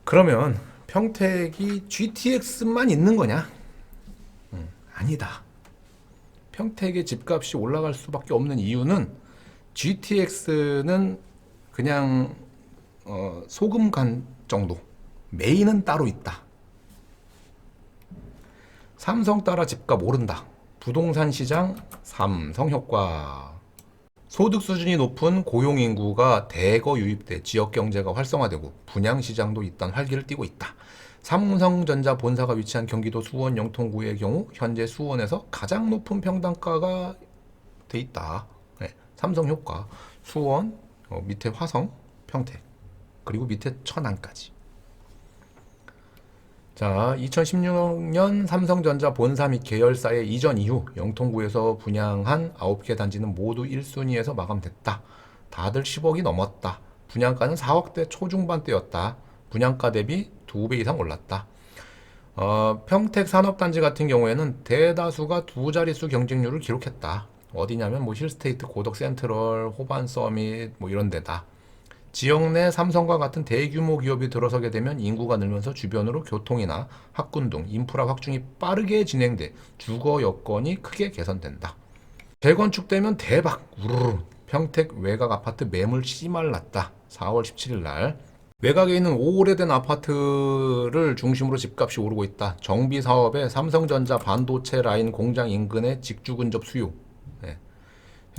그러면 평택이 GTX만 있는 거냐? 아니다. 평택의 집값이 올라갈 수밖에 없는 이유는 GTX는 그냥 소금 간 정도, 메인은 따로 있다. 삼성 따라 집값 오른다. 부동산 시장 삼성 효과. 소득 수준이 높은 고용 인구가 대거 유입돼 지역 경제가 활성화되고 분양 시장도 일단 활기를 띠고 있다. 삼성전자 본사가 위치한 경기도 수원 영통구의 경우 현재 수원에서 가장 높은 평당가가 돼 있다. 네, 삼성 효과. 수원, 밑에 화성, 평택, 그리고 밑에 천안까지. 자, 2016년 삼성전자 본사 및 계열사의 이전 이후 영통구에서 분양한 9개 단지는 모두 1순위에서 마감됐다. 다들 10억이 넘었다. 분양가는 4억대 초중반대였다. 분양가 대비 2배 이상 올랐다. 평택 산업단지 같은 경우에는 대다수가 두 자릿수 경쟁률을 기록했다. 어디냐면 뭐 힐스테이트, 고덕 센트럴, 호반 서밋 뭐 이런 데다. 지역 내 삼성과 같은 대규모 기업이 들어서게 되면 인구가 늘면서 주변으로 교통이나 학군 등 인프라 확충이 빠르게 진행돼 주거 여건이 크게 개선된다. 재건축되면 대박! 우르르 평택 외곽 아파트 매물 씨말랐다. 4월 17일 날 외곽에 있는 오래된 아파트를 중심으로 집값이 오르고 있다. 정비 사업에 삼성전자 반도체 라인 공장 인근의 직주 근접 수요. 네.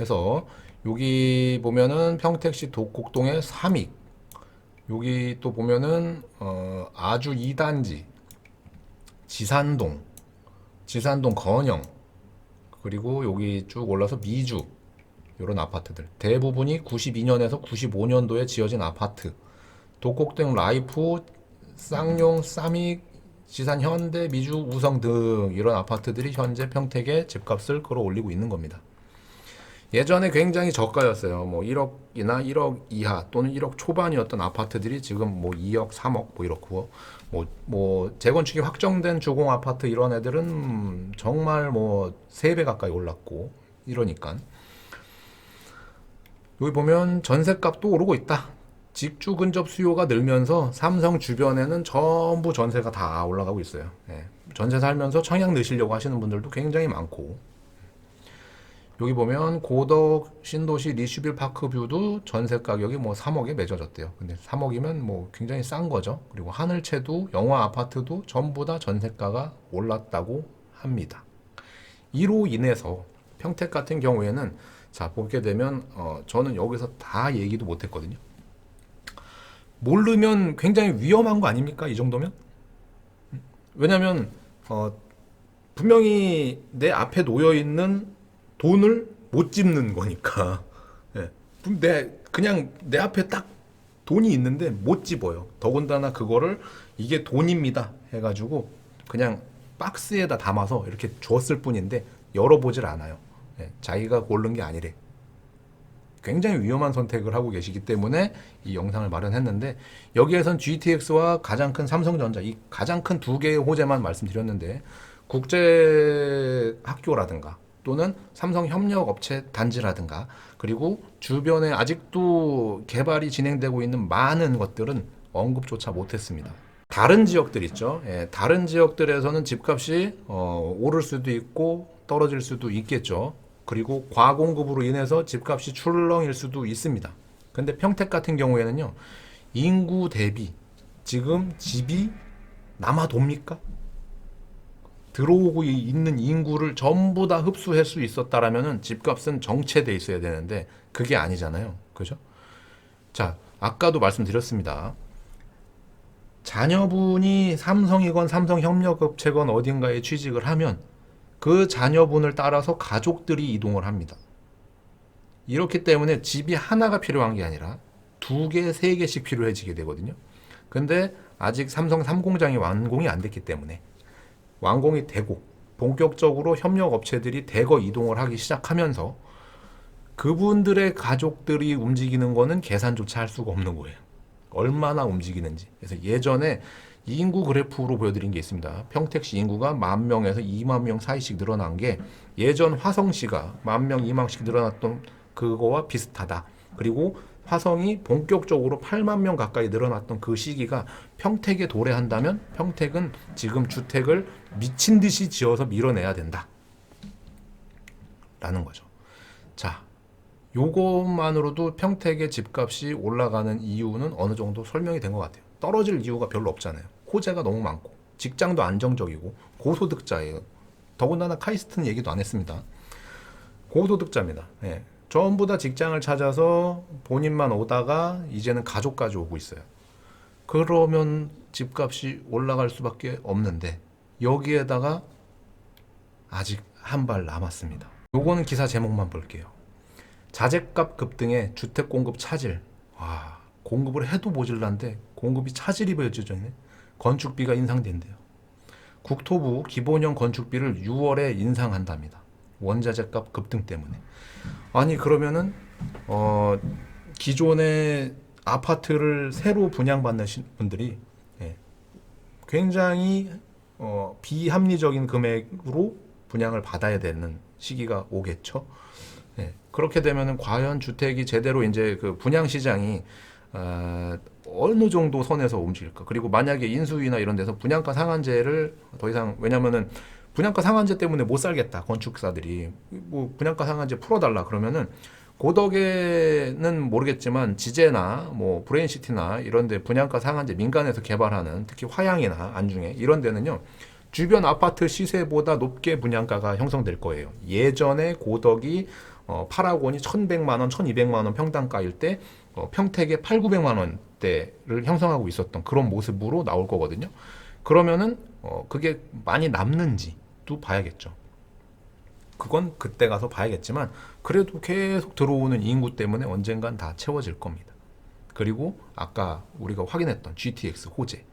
해서 여기 보면은 평택시 독곡동의 삼익, 여기 또 보면은 아주 2단지 지산동 건영, 그리고 여기 쭉 올라서 미주, 이런 아파트들 대부분이 92년에서 95년도에 지어진 아파트. 독곡동 라이프, 쌍용, 삼익, 지산 현대, 미주, 우성 등 이런 아파트들이 현재 평택의 집값을 끌어올리고 있는 겁니다. 예전에 굉장히 저가였어요. 뭐 1억이나 1억 이하 또는 1억 초반이었던 아파트들이 지금 뭐 2억, 3억 뭐 이렇고, 뭐 재건축이 확정된 주공 아파트 이런 애들은 정말 뭐 3배 가까이 올랐고 이러니까. 여기 보면 전셋값도 오르고 있다. 직주 근접 수요가 늘면서 삼성 주변에는 전부 전세가 다 올라가고 있어요. 예. 전세 살면서 청약 넣으시려고 하시는 분들도 굉장히 많고, 여기 보면 고덕 신도시 리슈빌 파크뷰도 전세 가격이 뭐 3억에 맺어졌대요. 근데 3억이면 뭐 굉장히 싼 거죠. 그리고 하늘채도 영화 아파트도 전부 다 전세가가 올랐다고 합니다. 이로 인해서 평택 같은 경우에는 자 보게 되면 저는 여기서 다 얘기도 못했거든요. 모르면 굉장히 위험한 거 아닙니까? 이 정도면? 왜냐면 분명히 내 앞에 놓여 있는 돈을 못 짚는 거니까. 예. 그냥 내 앞에 딱 돈이 있는데 못 집어요. 더군다나 그거를 이게 돈입니다 해가지고 그냥 박스에다 담아서 이렇게 줬을 뿐인데 열어보질 않아요. 예. 자기가 고른 게 아니래. 굉장히 위험한 선택을 하고 계시기 때문에 이 영상을 마련했는데, 여기에선 GTX와 가장 큰 삼성전자, 이 가장 큰 두 개의 호재만 말씀드렸는데, 국제 학교라든가 또는 삼성 협력 업체 단지라든가, 그리고 주변에 아직도 개발이 진행되고 있는 많은 것들은 언급조차 못했습니다. 다른 지역들 있죠. 예, 다른 지역들에서는 집값이 오를 수도 있고 떨어질 수도 있겠죠. 그리고 과공급으로 인해서 집값이 출렁일 수도 있습니다. 근데 평택 같은 경우에는요, 인구 대비 지금 집이 남아 돕니까? 들어오고 있는 인구를 전부 다 흡수할 수 있었다라면은 집값은 정체돼 있어야 되는데 그게 아니잖아요. 그죠? 자, 아까도 말씀드렸습니다. 자녀분이 삼성이건 삼성협력업체건 어딘가에 취직을 하면 그 자녀분을 따라서 가족들이 이동을 합니다. 이렇기 때문에 집이 하나가 필요한 게 아니라 2개, 3개씩 필요해지게 되거든요. 근데 아직 삼성 3공장이 완공이 안 됐기 때문에, 완공이 되고 본격적으로 협력업체들이 대거 이동을 하기 시작하면서 그분들의 가족들이 움직이는 거는 계산조차 할 수가 없는 거예요. 얼마나 움직이는지. 그래서 예전에 인구 그래프로 보여드린 게 있습니다. 평택시 인구가 10,000명에서 20,000명 사이씩 늘어난 게 예전 화성시가 10,000명, 20,000씩 늘어났던 그거와 비슷하다. 그리고 화성이 본격적으로 8만 명 가까이 늘어났던 그 시기가 평택에 도래한다면 평택은 지금 주택을 미친 듯이 지어서 밀어내야 된다. 라는 거죠. 자, 요것만으로도 평택의 집값이 올라가는 이유는 어느 정도 설명이 된 것 같아요. 떨어질 이유가 별로 없잖아요. 호재가 너무 많고 직장도 안정적이고 고소득자예요. 더군다나 카이스트는 얘기도 안 했습니다. 고소득자입니다. 예. 전부 다 직장을 찾아서 본인만 오다가 이제는 가족까지 오고 있어요. 그러면 집값이 올라갈 수밖에 없는데 여기에다가 아직 한 발 남았습니다. 요거는 기사 제목만 볼게요. 자재값 급등에 주택 공급 차질. 와, 공급을 해도 모질란데 공급이 차질이 벌어져 있네. 건축비가 인상된대요. 국토부 기본형 건축비를 6월에 인상한답니다. 원자재값 급등 때문에. 아니 그러면은 기존의 아파트를 새로 분양받는 분들이 굉장히 비합리적인 금액으로 분양을 받아야 되는 시기가 오겠죠. 그렇게 되면은 과연 주택이 제대로 이제 그 분양 시장이 어느 정도 선에서 움직일까? 그리고 만약에 인수위나 이런 데서 분양가 상한제를 더 이상 왜냐면은 분양가 상한제 때문에 못 살겠다 건축사들이 뭐 분양가 상한제 풀어달라 그러면은 고덕에는 모르겠지만 지제나 뭐 브레인시티나 이런데 분양가 상한제 민간에서 개발하는 특히 화양이나 안중에 이런 데는요 주변 아파트 시세보다 높게 분양가가 형성될 거예요. 예전에 고덕이 8억원이 1,100만 원, 1,200만 원 평당가일 때 평택에 8, 900만 원대를 형성하고 있었던 그런 모습으로 나올 거거든요. 그러면은 그게 많이 남는지도 봐야겠죠. 그건 그때 가서 봐야겠지만 그래도 계속 들어오는 인구 때문에 언젠간 다 채워질 겁니다. 그리고 아까 우리가 확인했던 GTX 호재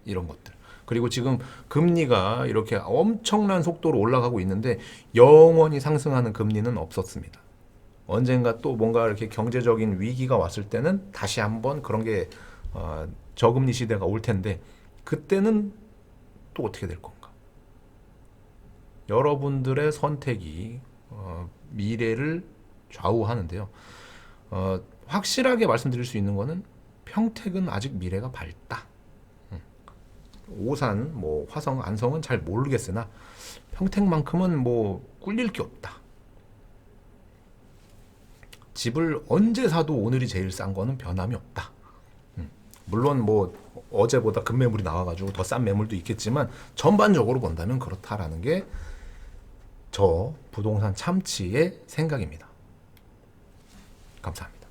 이런 것들. 그리고 지금 금리가 이렇게 엄청난 속도로 올라가고 있는데 영원히 상승하는 금리는 없었습니다. 언젠가 또 뭔가 이렇게 경제적인 위기가 왔을 때는 다시 한번 그런 게 저금리 시대가 올 텐데 그때는 또 어떻게 될 건가? 여러분들의 선택이 미래를 좌우하는데요. 확실하게 말씀드릴 수 있는 거는 평택은 아직 미래가 밝다. 오산, 뭐 화성, 안성은 잘 모르겠으나 평택만큼은 뭐 꿀릴 게 없다. 집을 언제 사도 오늘이 제일 싼 거는 변함이 없다. 물론 뭐 어제보다 급매물이 나와가지고 더 싼 매물도 있겠지만 전반적으로 본다면 그렇다라는 게 저 부동산 참치의 생각입니다. 감사합니다.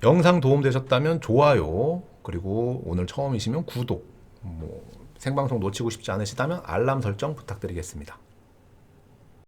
영상 도움되셨다면 좋아요, 그리고 오늘 처음이시면 구독, 뭐 생방송 놓치고 싶지 않으시다면 알람 설정 부탁드리겠습니다.